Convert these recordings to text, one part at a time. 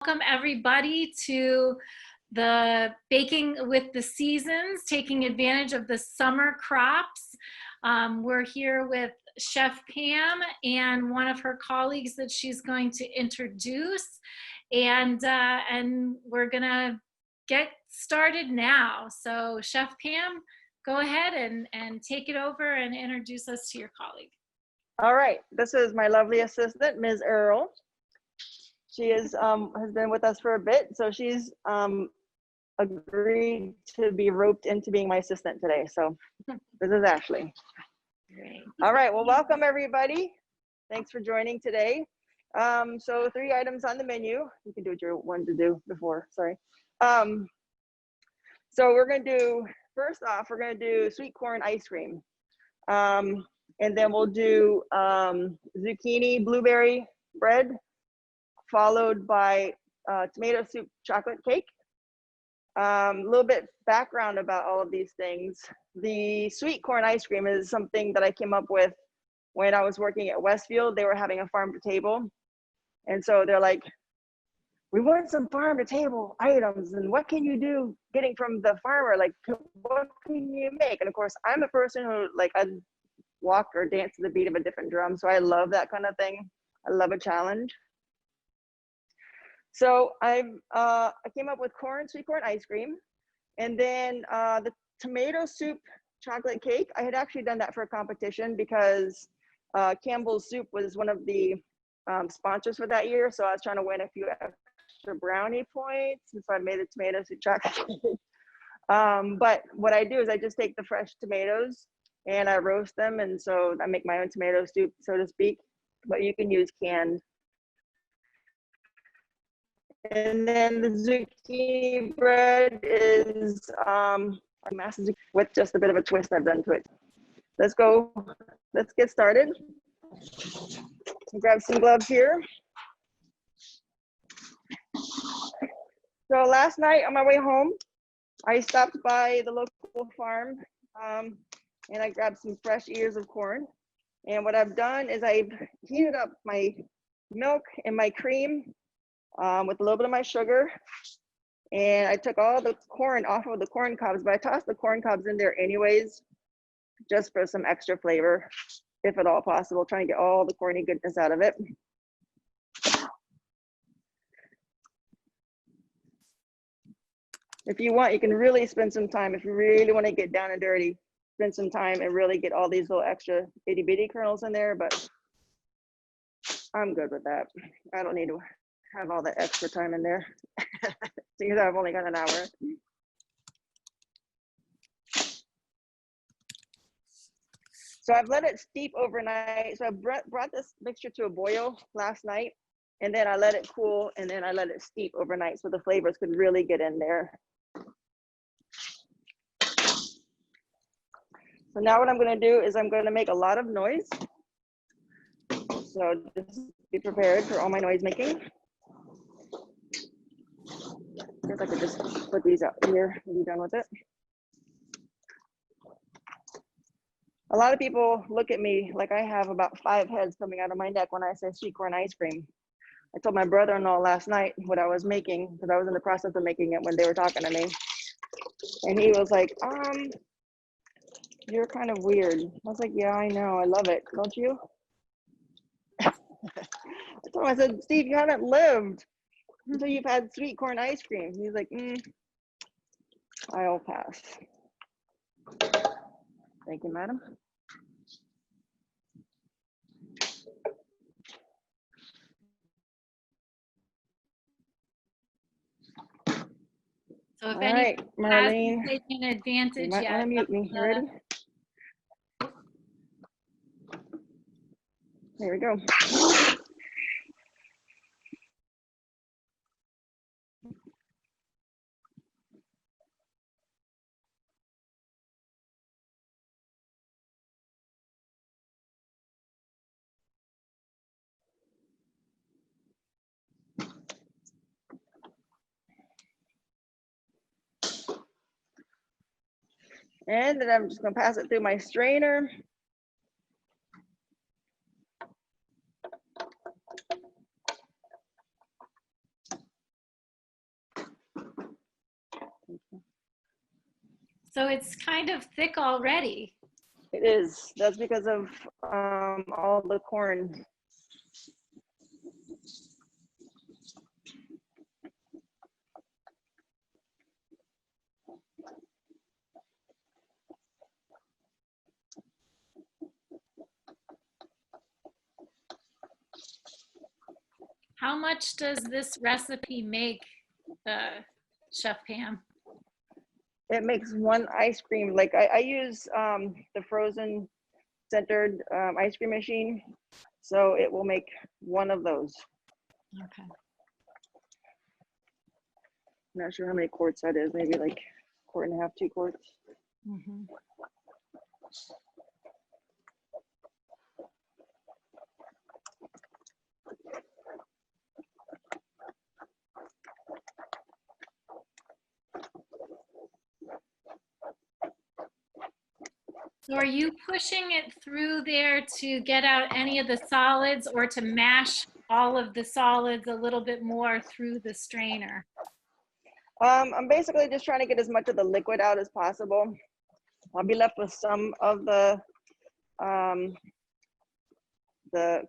Welcome everybody to the Baking with the Seasons, taking advantage of the summer crops. We're here with Chef Pam and one of her colleagues that she's going to introduce, and we're gonna get started now. So Chef Pam, go ahead and take it over and introduce us to your colleague. All right, this is my lovely assistant, Ms. Earl. She has been with us for a bit, so she's agreed to be roped into being my assistant today. So this is Ashley. Great. All right, well, welcome everybody. Thanks for joining today. So 3 items on the menu. You can do what you wanted to do before, sorry. So we're gonna do, first off, we're gonna do sweet corn ice cream. And then we'll do zucchini blueberry bread, followed by tomato soup chocolate cake. A little bit background about all of these things. The sweet corn ice cream is something that I came up with when I was working at Westfield. They were having a farm to table. And so they're like, we want some farm to table items, and what can you do getting from the farmer? Like, what can you make? And of course, I'm a person who, like, I walk or dance to the beat of a different drum. So I love that kind of thing. I love a challenge. So I came up with sweet corn ice cream, and then the tomato soup chocolate cake. I had actually done that for a competition because Campbell's Soup was one of the sponsors for that year. So I was trying to win a few extra brownie points, and so I made a tomato soup chocolate cake. But what I do is I just take the fresh tomatoes and I roast them, and so I make my own tomato soup, so to speak. But you can use canned. And then the zucchini bread is with just a bit of a twist I've done to it. Let's get started. Grab some gloves here. So last night on my way home, I stopped by the local farm and I grabbed some fresh ears of corn. And what I've done is I've heated up my milk and my cream with a little bit of my sugar, and I took all the corn off of the corn cobs, but I tossed the corn cobs in there anyways, just for some extra flavor, if at all possible, trying to get all the corny goodness out of it. If you want, you can really spend some time, if you really want to get down and dirty, spend some time and really get all these little extra itty bitty kernels in there, but I'm good with that. I don't need to have all that extra time in there because I've only got an hour. So I've let it steep overnight. So I brought this mixture to a boil last night, and then I let it cool, and then I let it steep overnight so the flavors could really get in there. So now what I'm going to do is I'm going to make a lot of noise. So just be prepared for all my noise making. I guess I could just put these out here and be done with it. A lot of people look at me like I have about 5 heads coming out of my neck when I say sweet corn ice cream. I told my brother-in-law last night what I was making because I was in the process of making it when they were talking to me. And he was like, you're kind of weird. I was like, yeah, I know. I love it. Don't you? I told him, I said, Steve, you haven't lived until you've had sweet corn ice cream. He's like, I'll pass. Thank you, madam. So if All anyone right, Marlene, has taken advantage, you might yet, want to mute me. You ready? There we go. And then I'm just going to pass it through my strainer. So it's kind of thick already. It is. That's because of all the corn. How much does this recipe make, Chef Pam? It makes one ice cream. Like I use the frozen centered ice cream machine. So it will make one of those. Okay. I'm not sure how many quarts that is. Maybe like a quart and a half, 2 quarts. Mm-hmm. So are you pushing it through there to get out any of the solids or to mash all of the solids a little bit more through the strainer? I'm basically just trying to get as much of the liquid out as possible. I'll be left with some of the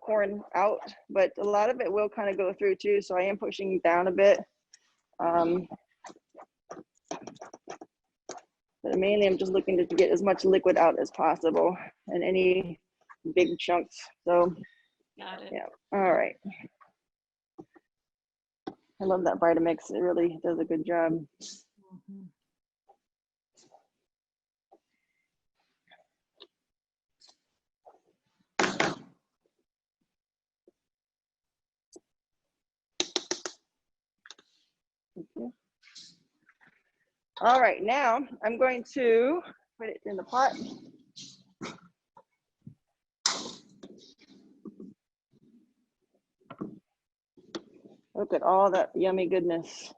corn out, but a lot of it will kind of go through too. So I am pushing down a bit. But mainly I'm just looking to get as much liquid out as possible and any big chunks. So Got it. yeah, all right. I love that Vitamix. It really does a good job. Mm-hmm. All right, now I'm going to put it in the pot. Look at all that yummy goodness.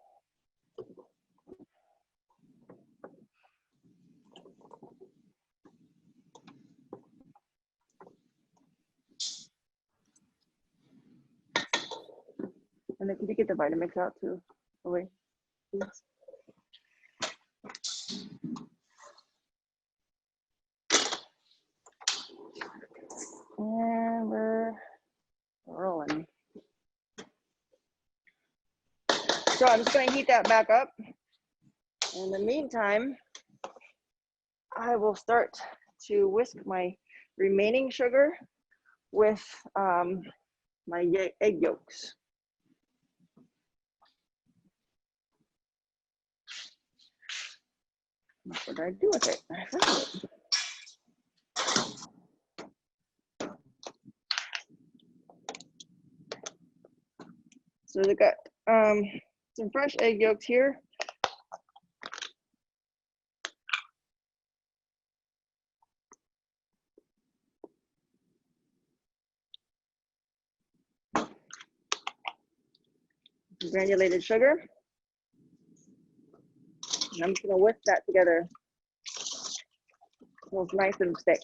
And then could you get the Vitamix out too? Oh, wait, please. And we're rolling. So I'm just going to heat that back up. In the meantime, I will start to whisk my remaining sugar with my egg yolks. What did I do with it? I found it. So we got some fresh egg yolks here. Granulated sugar. And I'm just gonna whisk that together. So it's nice and thick.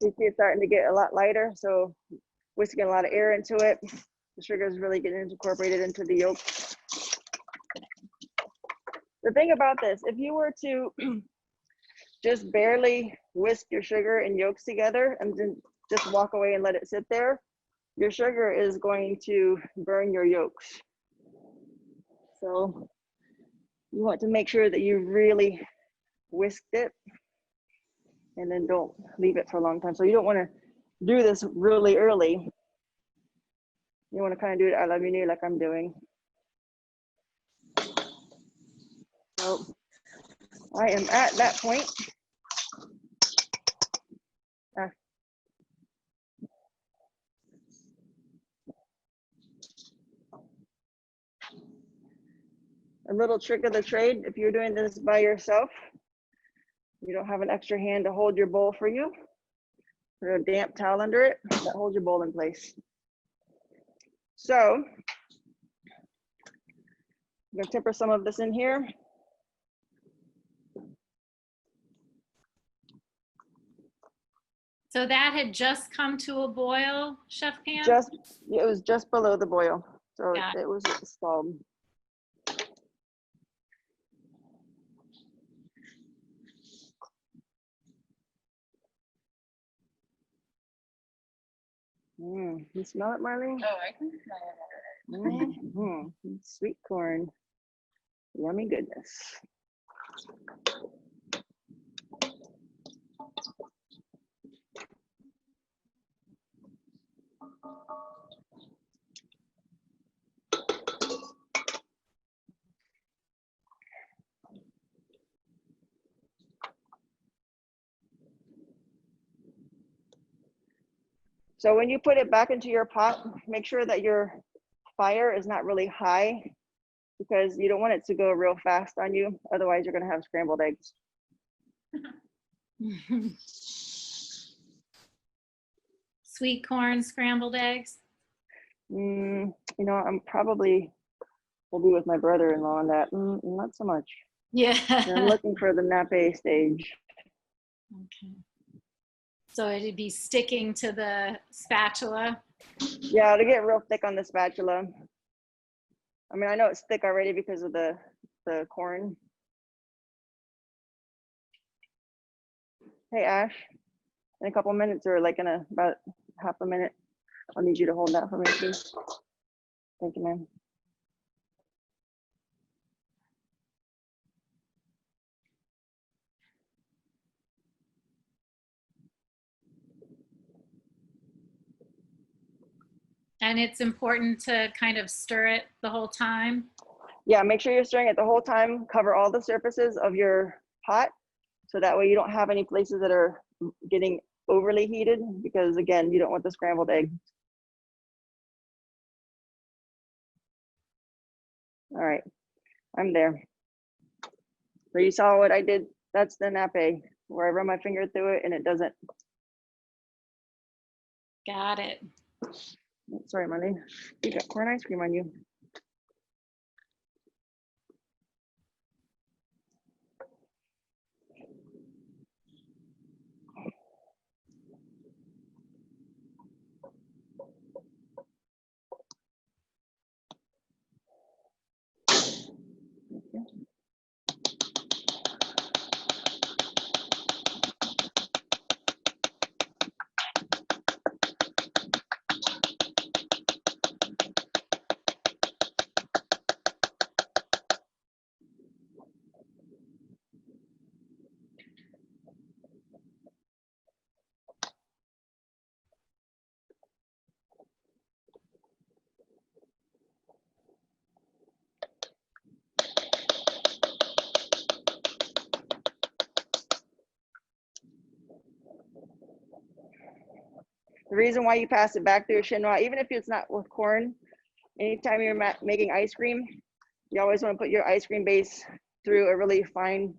You see it's starting to get a lot lighter, so whisking a lot of air into it. The sugar is really getting incorporated into the yolk. The thing about this, if you were to just barely whisk your sugar and yolks together and then just walk away and let it sit there, your sugar is going to burn your yolks. So you want to make sure that you really whisked it and then don't leave it for a long time. So you don't want to do this really early, you want to kind of do it I love you new like I'm doing. So I am at that point. A little trick of the trade, if you're doing this by yourself, you don't have an extra hand to hold your bowl for you, put a damp towel under it that holds your bowl in place. So I'm gonna temper some of this in here. So that had just come to a boil, Chef Pam? It was just below the boil, so Got it was stalled. You smell it, Marlene? Oh, I can smell it. Sweet corn, yummy goodness. So when you put it back into your pot, make sure that your fire is not really high because you don't want it to go real fast on you. Otherwise, you're going to have scrambled eggs. Sweet corn, scrambled eggs. You know, I'm probably will be with my brother-in-law on that. Not so much. Yeah. I'm looking for the nappe stage. Okay. So it'd be sticking to the spatula. Yeah, it'll get real thick on the spatula. I mean, I know it's thick already because of the corn. Hey, Ash, in a couple minutes or like in about half a minute, I'll need you to hold that for me, please. Thank you, ma'am. And it's important to kind of stir it the whole time. Yeah, make sure you're stirring it the whole time. Cover all the surfaces of your pot, so that way you don't have any places that are getting overly heated, because again, you don't want the scrambled egg. All right, I'm there. So you saw what I did. That's the nappe, where I run my finger through it and it doesn't. Got it. Sorry, Marlene. You got corn ice cream on you. The reason why you pass it back through a chinois, even if it's not with corn, anytime you're making ice cream, you always want to put your ice cream base through a really fine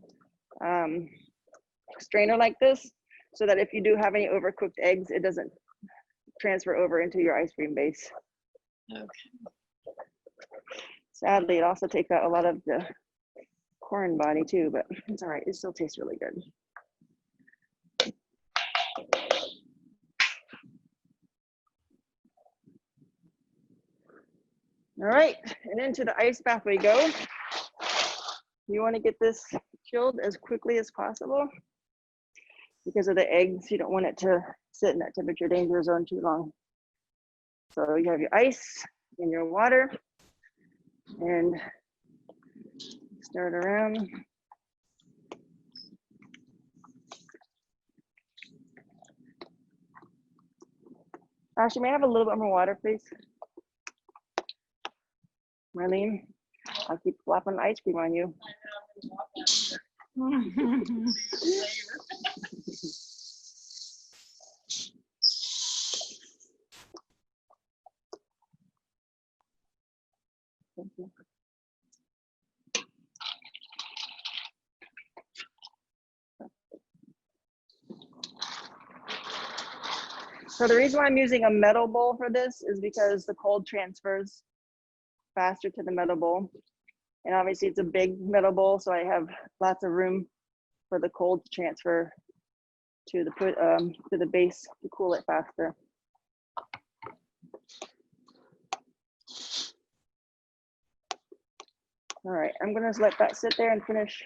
strainer like this, so that if you do have any overcooked eggs, it doesn't transfer over into your ice cream base. Okay. Sadly, it also takes out a lot of the corn body too, but it's all right. It still tastes really good. All right, and into the ice bath we go. You want to get this chilled as quickly as possible because of the eggs. You don't want it to sit in that temperature danger zone too long. So you have your ice and your water, and stir it around. Ashley, may I have a little bit more water, please? Marlene, I'll keep flopping ice cream on you. Thank you. So the reason why I'm using a metal bowl for this is because the cold transfers faster to the metal bowl. And obviously it's a big metal bowl, so I have lots of room for the cold to transfer to the base to cool it faster. All right, I'm gonna let that sit there and finish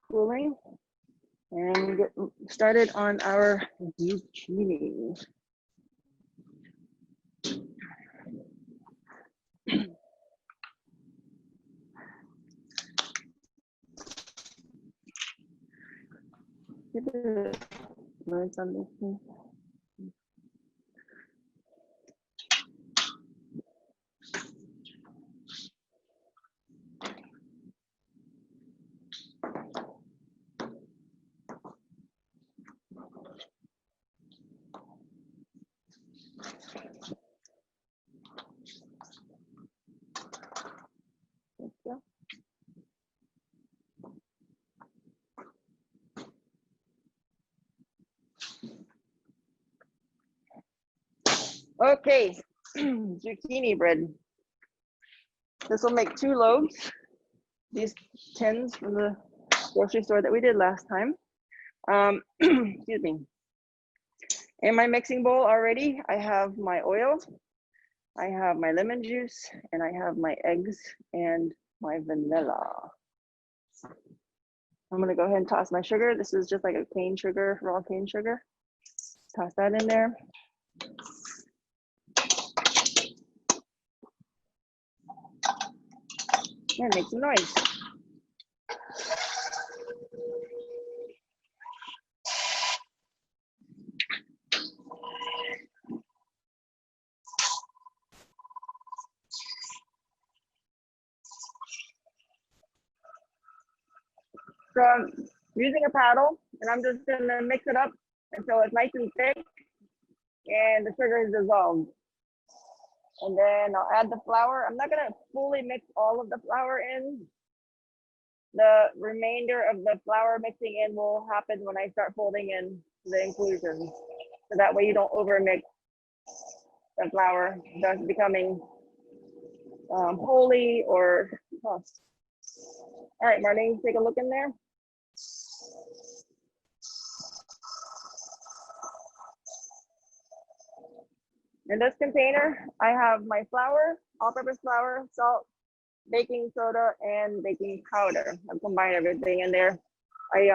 cooling and get started on our zucchini. Learn something. Okay, zucchini bread. This will make 2 loaves. These tins from the grocery store that we did last time. Excuse me. In my mixing bowl already, I have my oil, I have my lemon juice, and I have my eggs and my vanilla. I'm gonna go ahead and toss my sugar. This is just like a cane sugar, raw cane sugar. Toss that in there. And make some noise. So I'm using a paddle and I'm just gonna mix it up until it's nice and thick and the sugar is dissolved. And then I'll add the flour. I'm not gonna fully mix all of the flour in. The remainder of the flour mixing in will happen when I start folding in the inclusions. So that way you don't overmix the flour, thus becoming holy or tossed. All right, Marlene, take a look in there. In this container, I have my flour, all-purpose flour, salt, baking soda, and baking powder. I've combined everything in there. I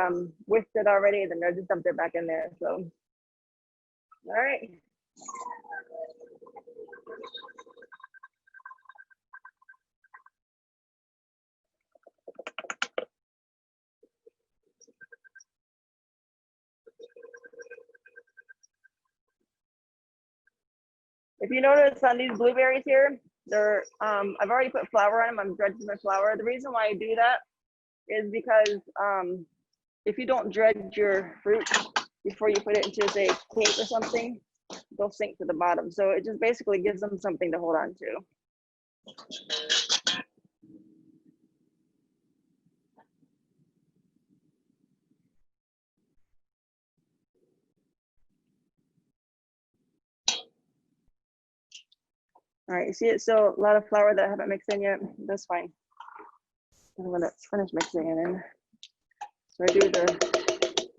whisked it already, then I just dumped it back in there. So, all right. If you notice on these blueberries here, they're I've already put flour on them. I'm dredging my flour. The reason why I do that is because if you don't dredge your fruit before you put it into, say, cake or something, they'll sink to the bottom. So it just basically gives them something to hold on to. All right, you see it's still a lot of flour that I haven't mixed in yet. That's fine. I'm gonna finish mixing it in. So I do the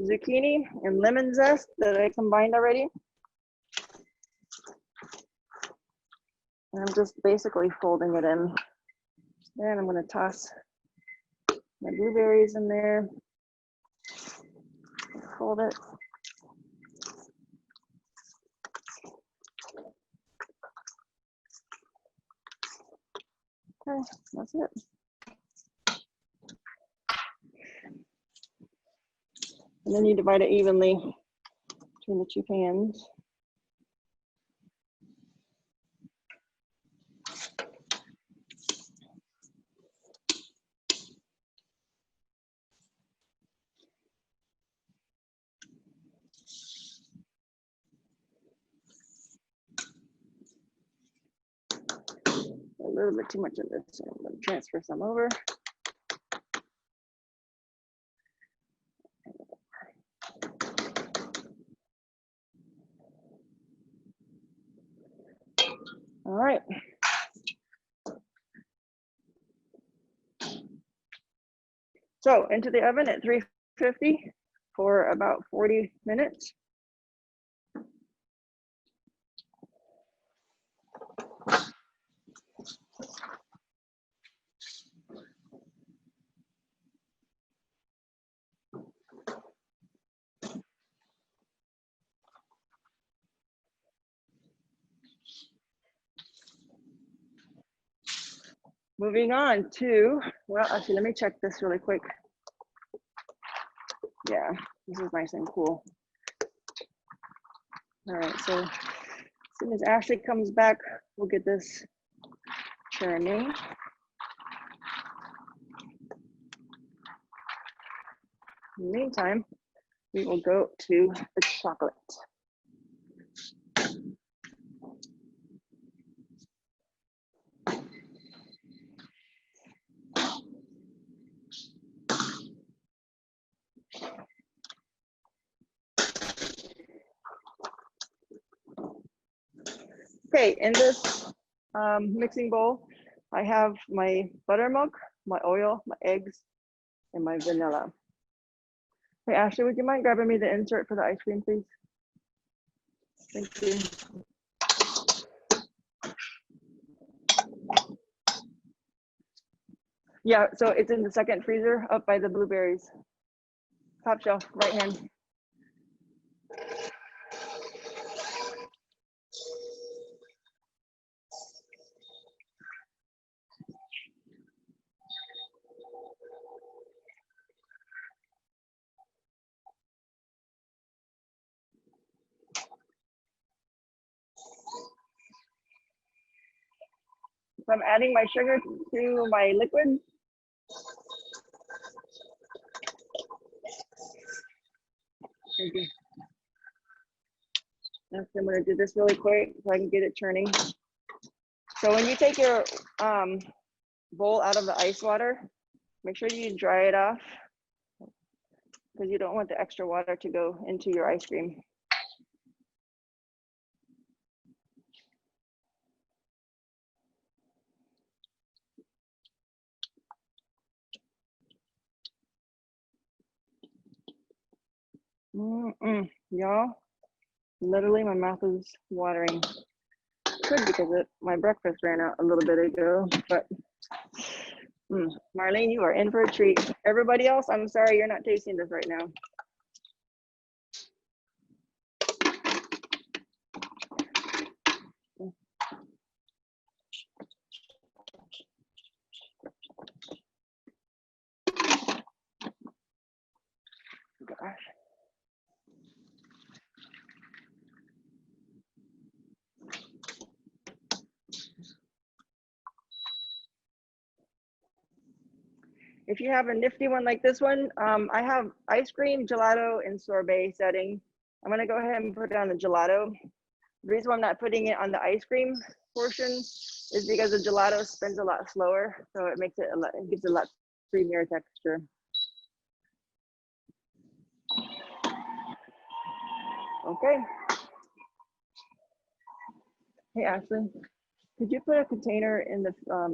zucchini and lemon zest that I combined already. And I'm just basically folding it in. Then I'm gonna toss my blueberries in there. Fold it. Okay, that's it. And then you divide it evenly between the 2 pans. little bit too much of this, so I'm going to transfer some over. All right. So into the oven at 350 for about 40 minutes. Moving on to, well, actually, let me check this really quick. Yeah, this is nice and cool. All right, so as soon as Ashley comes back, we'll get this churning. In the meantime, we will go to the chocolate. Okay, in this mixing bowl, I have my buttermilk, my oil, my eggs, and my vanilla. Hey, Ashley, would you mind grabbing me the insert for the ice cream, please? Thank you. Yeah, so it's in the second freezer up by the blueberries. Top shelf, right hand. So I'm adding my sugar to my liquid. Thank you. Next, I'm gonna do this really quick so I can get it churning. So when you take your bowl out of the ice water, make sure you dry it off because you don't want the extra water to go into your ice cream. Y'all, literally my mouth is watering. Could because my breakfast ran out a little bit ago, but Marlene, you are in for a treat. Everybody else, I'm sorry you're not tasting this right now. Gosh. If you have a nifty one like this one, I have ice cream, gelato, and sorbet setting. I'm gonna go ahead and put it on the gelato. The reason why I'm not putting it on the ice cream portion is because the gelato spins a lot slower, so it makes it it gives it a lot creamier texture. Okay. Hey Ashley, could you put a container in the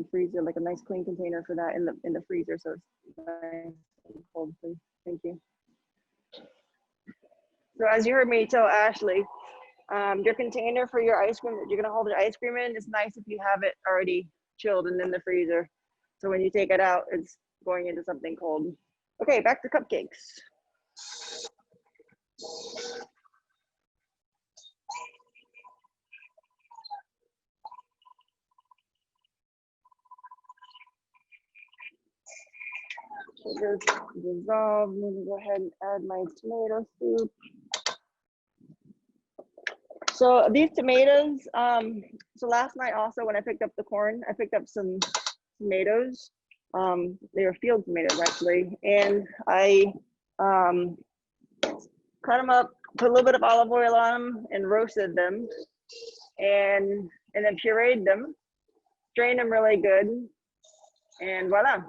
freezer, like a nice clean container for that in the freezer, so it's nice and cold, please? Thank you. So as you heard me tell Ashley, your container for your ice cream that you're gonna hold your ice cream in, it's nice if you have it already chilled and in the freezer. So when you take it out, it's going into something cold. Okay, back to cupcakes. Sugar's dissolved. I'm gonna go ahead and add my tomato soup. So these tomatoes, so last night also when I picked up the corn, I picked up some tomatoes. They were field tomatoes actually. And I cut them up, put a little bit of olive oil on them and roasted them and then pureed them. strain them really good, and voila.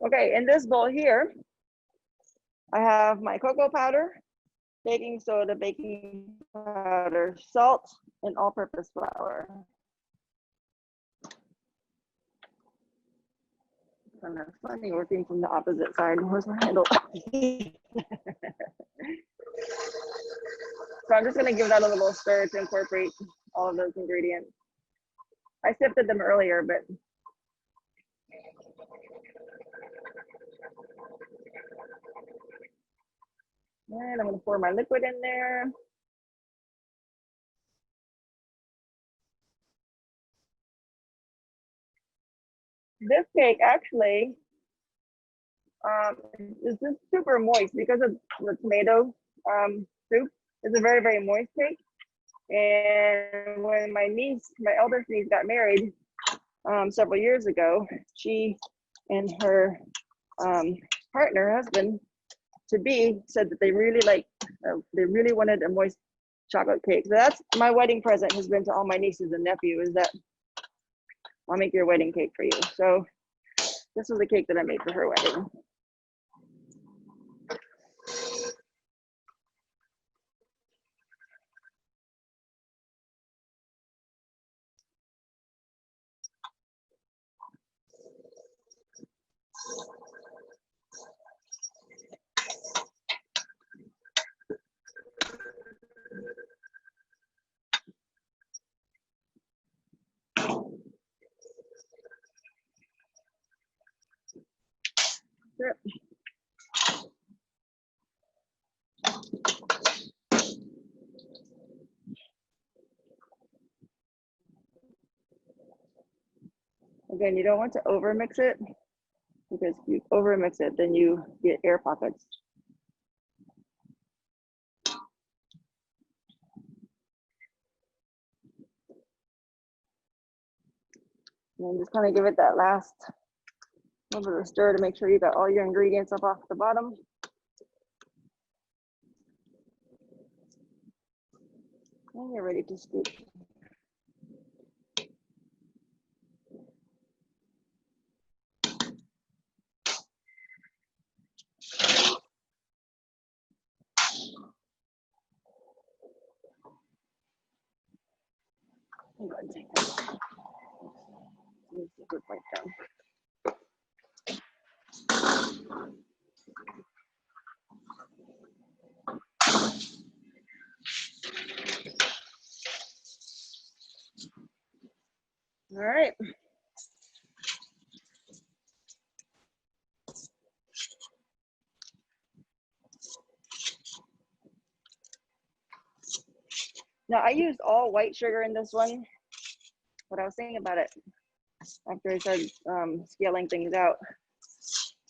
Okay, in this bowl here, I have my cocoa powder, baking soda, baking powder, salt, and all-purpose flour. Kind of funny working from the opposite side. Where's my handle? So I'm just gonna give that a little stir to incorporate all of those ingredients. I sifted them earlier, but and I'm gonna pour my liquid in there. This cake actually is just super moist because of the tomato soup. It's a very, very moist cake. And when my niece, my eldest niece, got married several years ago, she and her partner, husband to be, said that they really they really wanted a moist chocolate cake. So that's my wedding present has been to all my nieces and nephews, is that I'll make your wedding cake for you. So this was the cake that I made for her wedding. Sure. Again, you don't want to over mix it, because if you over mix it, then you get air pockets. And then just kind of give it that last little bit of stir to make sure you got all your ingredients up off the bottom. And you're ready to scoop. I'm going to take that. Let me see if it's like down. All right. Now I used all white sugar in this one, but I was thinking about it after I started scaling things out.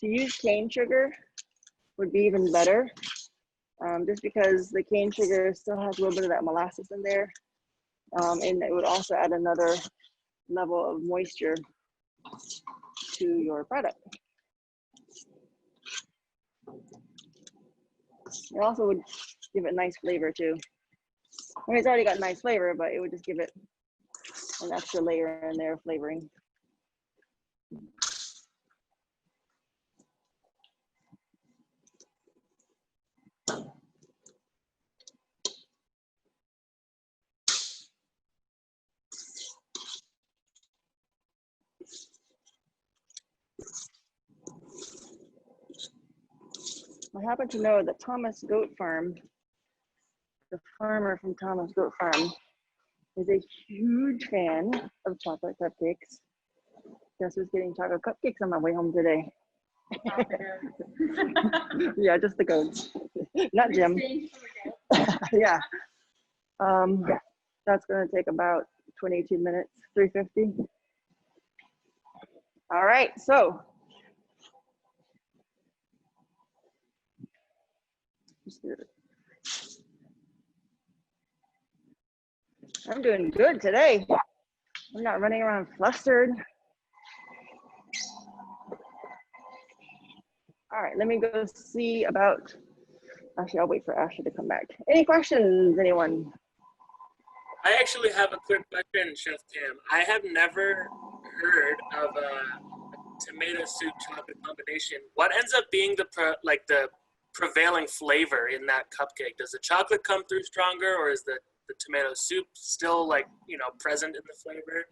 To use cane sugar would be even better, just because the cane sugar still has a little bit of that molasses in there, and it would also add another level of moisture to your product. It also would give it nice flavor too. I mean, it's already got nice flavor, but it would just give it an extra layer in there of flavoring. I happen to know that Thomas Goat Farm, the farmer from Thomas Goat Farm, is a huge fan of chocolate cupcakes. Guess who's getting chocolate cupcakes on my way home today? Yeah, just the goats, not Jim. Yeah. That's gonna take about 22 minutes, 350. All right, so I'm doing good today. I'm not running around flustered. All right, let me go see about, actually, I'll wait for Ashley to come back. Any questions, anyone? I actually have a quick question, Chef Pam. I have never heard of a tomato soup chocolate combination. What ends up being the prevailing flavor in that cupcake? Does the chocolate come through stronger, or is the tomato soup still present in the flavor?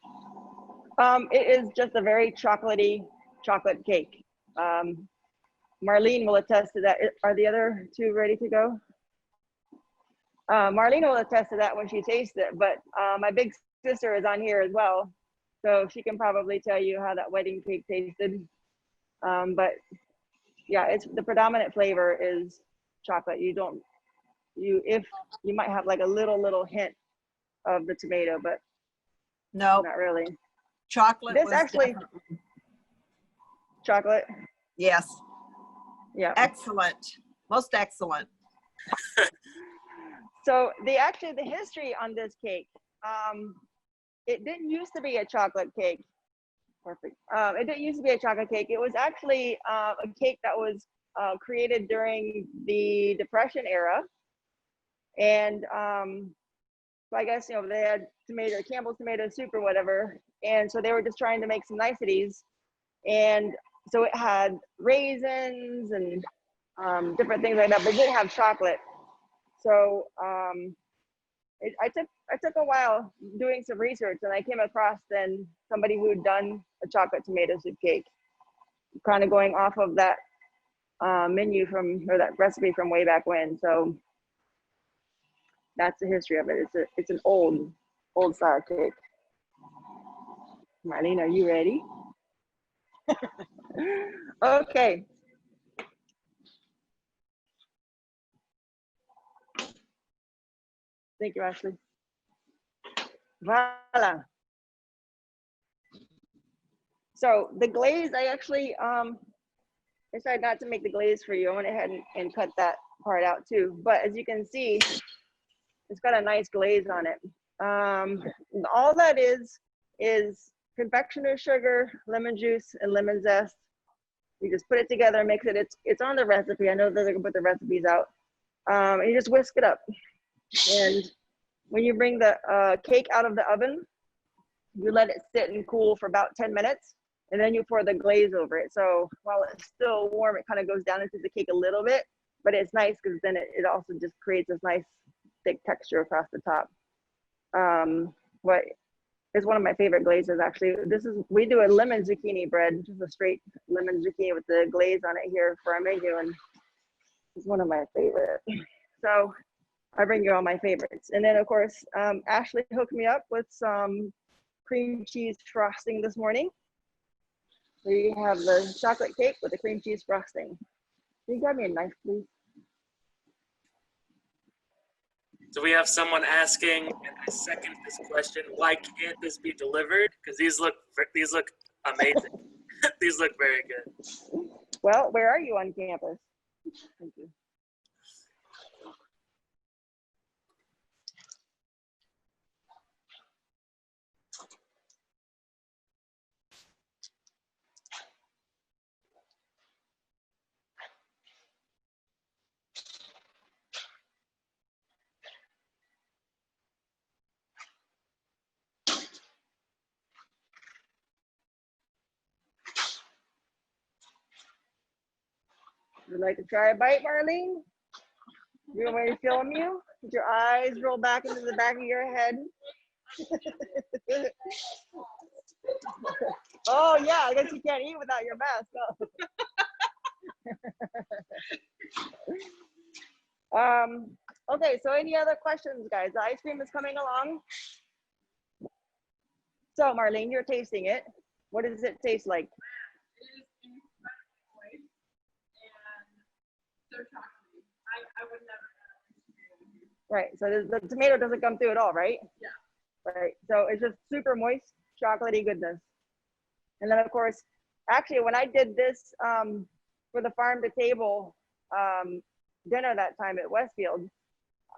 It is just a very chocolatey chocolate cake. Marlene will attest to that. Are the other two ready to go? Marlene will attest to that when she tastes it, but my big sister is on here as well, so she can probably tell you how that wedding cake tasted. But yeah, it's the predominant flavor is chocolate. You might have like a little hint of the tomato, but No, not really. chocolate This was actually, definitely- chocolate, yes, yeah. excellent, most excellent. So the history on this cake, it didn't used to be a chocolate cake. Perfect. It didn't used to be a chocolate cake. It was actually a cake that was created during the Depression era. And so I guess, they had Campbell's tomato soup or whatever. And so they were just trying to make some niceties. And so it had raisins and different things like that, but it didn't have chocolate. So I took a while doing some research, and I came across then somebody who had done a chocolate tomato soup cake, kind of going off of that menu or that recipe from way back when. So that's the history of it. It's an old style cake. Marlene, are you ready? Okay. Thank you, Ashley. Voila. So the glaze, I actually decided not to make the glaze for you. I went ahead and cut that part out too. But as you can see, it's got a nice glaze on it. All that is confectioner's sugar, lemon juice, and lemon zest. You just put it together, mix it. It's on the recipe. I know they're gonna put the recipes out. And you just whisk it up. And when you bring the cake out of the oven, you let it sit and cool for about 10 minutes, and then you pour the glaze over it. So while it's still warm, it kind of goes down into the cake a little bit, but it's nice because then it also just creates this nice thick texture across the top. What is one of my favorite glazes, actually. We do a lemon zucchini bread, just a straight lemon zucchini with the glaze on it here for our menu, and it's one of my favorite. So I bring you all my favorites. And then of course, Ashley hooked me up with some cream cheese frosting this morning. So you have the chocolate cake with the cream cheese frosting. Can you grab me a knife, please? So we have someone asking, and I second this question: why can't this be delivered? Because these look amazing. These look very good. Well, where are you on campus? Thank you. Would you like to try a bite, Marlene? You want me to film you? With your eyes roll back into the back of your head. Oh yeah, I guess you can't eat without your mask. Oh. Okay, so any other questions, guys? The ice cream is coming along. So Marlene, you're tasting it. What does it taste like? It is incredible, and so chocolatey. I would never know. Right, so the tomato doesn't come through at all, right? Yeah. Right, so it's just super moist, chocolatey goodness. And then of course, actually, when I did this for the farm to table dinner that time at Westfield,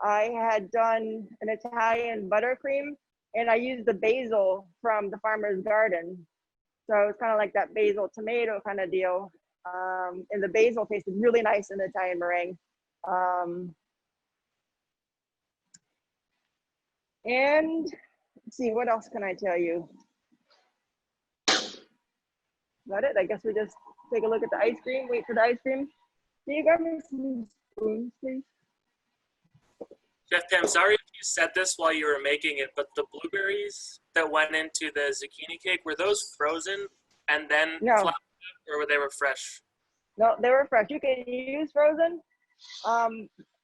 I had done an Italian buttercream, and I used the basil from the farmer's garden. So it's kind of like that basil tomato kind of deal. And the basil tasted really nice in the Italian meringue. And let's see, what else can I tell you? Is that it? I guess we just take a look at the ice cream, wait for the ice cream. Can you grab me some spoons, please? Chef Pam, sorry if you said this while you were making it, but the blueberries that went into the zucchini cake, were those frozen and then No. flattened, or they were fresh? No, they were fresh. You can use frozen.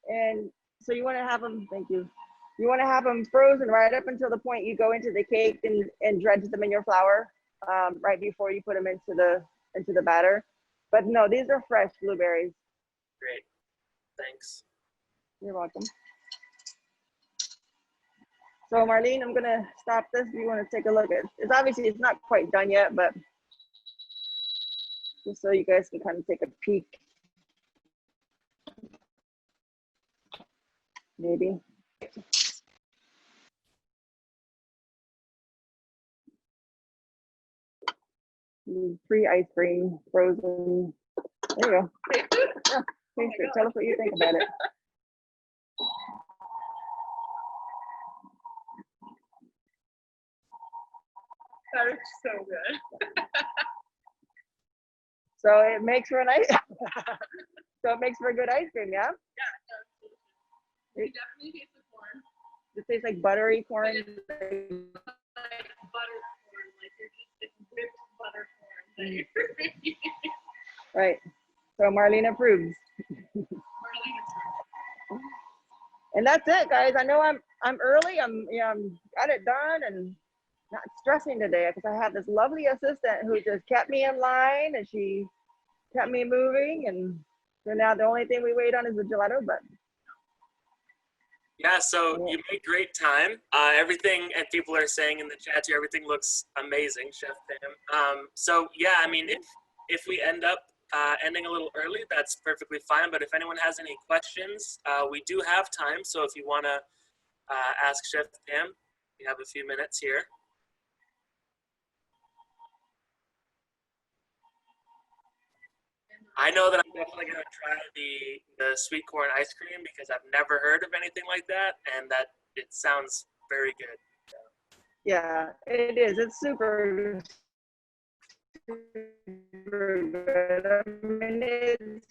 And so you want to have them, thank you. You want to have them frozen right up until the point you go into the cake and dredge them in your flour right before you put them into the batter. But no, these are fresh blueberries. Great, thanks. You're welcome. So Marlene, I'm gonna stop this. You want to take a look at it's obviously it's not quite done yet, but just so you guys can kind of take a peek. Maybe. Free ice cream, frozen. There you go. Yeah, taste it. Tell us what you think about it. That is so good. So it makes for a nice. So it makes for a good ice cream, yeah. Yeah, no, it's delicious. You definitely taste the corn. It tastes like buttery corn. Like butter corn, like you're just like whipped butter corn that you're eating. Right. So Marlene approves. And that's it, guys. I know I'm early. I'm got it done and not stressing today because I have this lovely assistant who just kept me in line and she kept me moving. And so now the only thing we wait on is the gelato button. Yeah, so you made great time. Everything, and people are saying in the chat here, everything looks amazing, Chef Pam. So yeah, I mean, if we end up ending a little early, that's perfectly fine. But if anyone has any questions, we do have time. So if you want to ask Chef Pam, we have a few minutes here. I know that I'm definitely going to try the sweet corn ice cream because I've never heard of anything like that, and that it sounds very good. Yeah, it is. It's super good. I mean, it's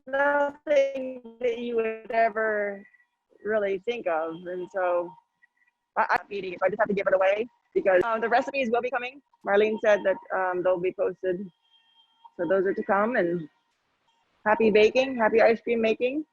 nothing that you would ever really think of. And so I'm eating it, so I just have to give it away because the recipes will be coming. Marlene said that they'll be posted. So those are to come, and happy baking, happy ice cream making.